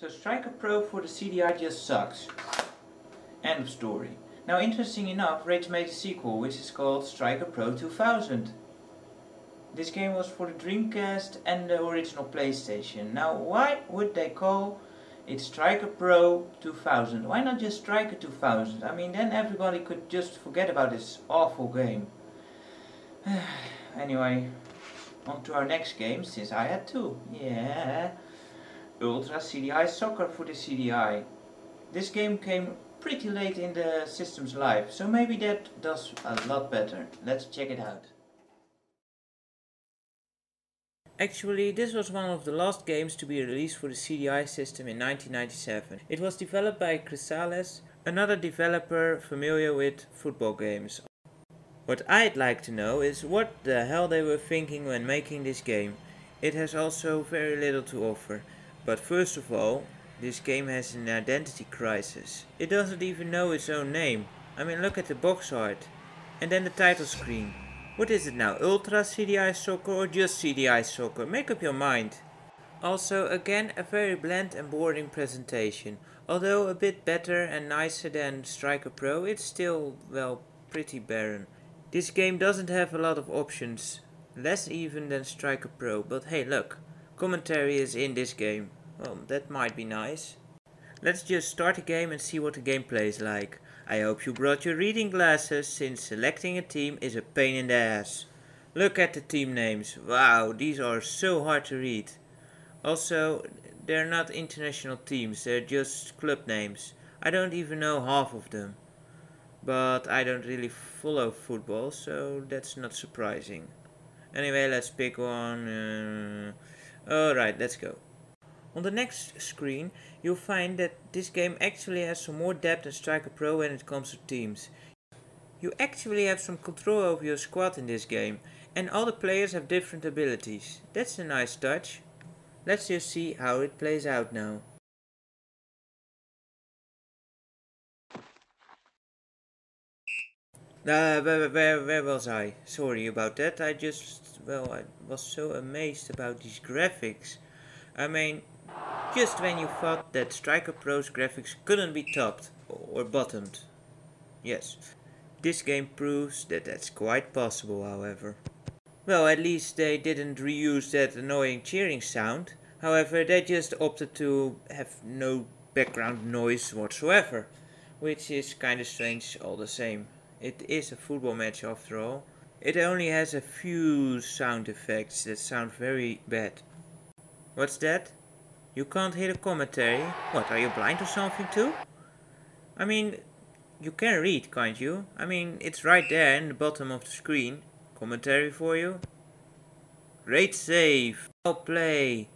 So Striker Pro for the CDI just sucks. End of story. Now interesting enough, Rage made a sequel which is called Striker Pro 2000. This game was for the Dreamcast and the original PlayStation. Now why would they call it Striker Pro 2000? Why not just Striker 2000? I mean, then everybody could just forget about this awful game. Anyway, on to our next game, since I had two. Yeah, Ultra CDI Soccer for the CDI. This game came pretty late in the system's life, so maybe that does a lot better. Let's check it out. Actually, this was one of the last games to be released for the CDI system in 1997. It was developed by Chrysalis, another developer familiar with football games. What I'd like to know is what the hell they were thinking when making this game. It has also very little to offer. But first of all, this game has an identity crisis. It doesn't even know its own name. I mean, look at the box art. And then the title screen. What is it now? Ultra CDI Soccer or just CDI Soccer? Make up your mind. Also, again, a very bland and boring presentation. Although a bit better and nicer than Striker Pro, it's still, well, pretty barren. This game doesn't have a lot of options. Less even than Striker Pro. But hey, look. Commentary is in this game. Well, that might be nice. Let's just start the game and see what the gameplay is like. I hope you brought your reading glasses, since selecting a team is a pain in the ass. Look at the team names. Wow, these are so hard to read. Also, they're not international teams, they're just club names. I don't even know half of them. But I don't really follow football, so that's not surprising. Anyway, let's pick one. Alright, let's go. On the next screen, you'll find that this game actually has some more depth than Striker Pro when it comes to teams. You actually have some control over your squad in this game, and all the players have different abilities. That's a nice touch. Let's just see how it plays out now. Where was I? Sorry about that. I was so amazed about these graphics. I mean, just when you thought that Striker Pro's graphics couldn't be topped or bottomed. Yes, this game proves that that's quite possible, however. Well, at least they didn't reuse that annoying cheering sound. However, they just opted to have no background noise whatsoever, which is kinda strange all the same. It is a football match after all. It only has a few sound effects that sound very bad. What's that? You can't hear the commentary? What, are you blind or something too? I mean, you can read, can't you? I mean, it's right there in the bottom of the screen. Commentary for you. Great save. Well play.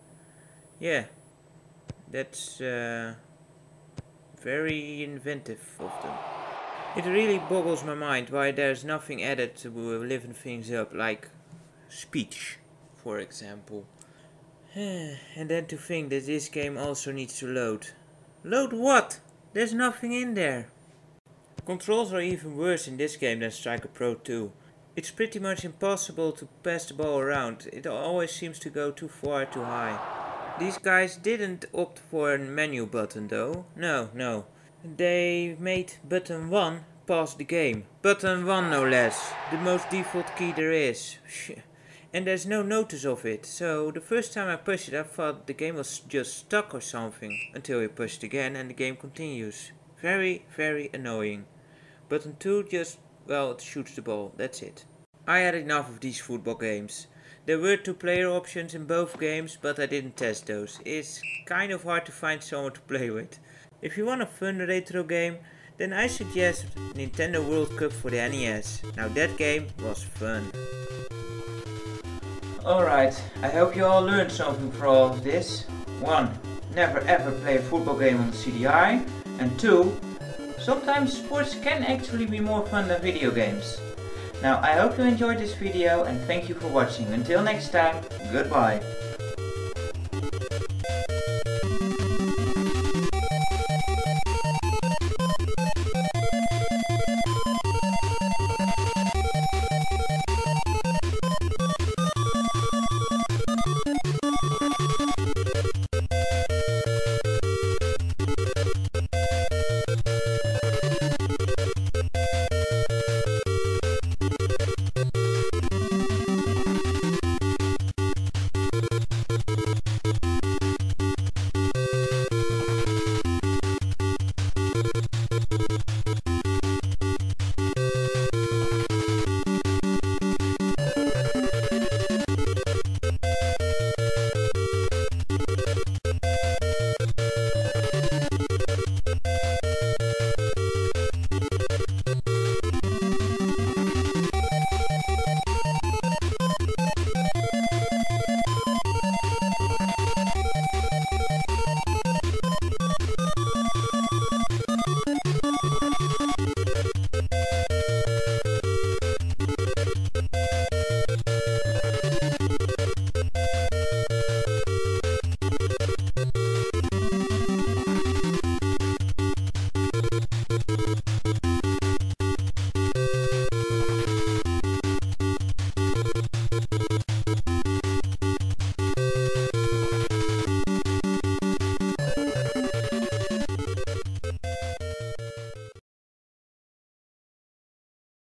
Yeah, that's very inventive of them. It really boggles my mind why there's nothing added to liven things up, like speech, for example. And then to think that this game also needs to load. Load what? There's nothing in there. Controls are even worse in this game than Striker Pro 2. It's pretty much impossible to pass the ball around. It always seems to go too far too high. These guys didn't opt for a menu button though. No. They made button 1 pass the game. Button 1 no less. The most default key there is. And there's no notice of it. So the first time I pushed it, I thought the game was just stuck or something. Until you push it again and the game continues. Very, very annoying. Button 2 just, well, it shoots the ball. That's it. I had enough of these football games. There were 2 player options in both games, but I didn't test those. It's kind of hard to find someone to play with. If you want a fun retro game, then I suggest Nintendo World Cup for the NES. Now that game was fun. Alright, I hope you all learned something from all of this. 1. Never ever play a football game on the CDI. And 2. Sometimes sports can actually be more fun than video games. Now I hope you enjoyed this video and thank you for watching. Until next time, goodbye.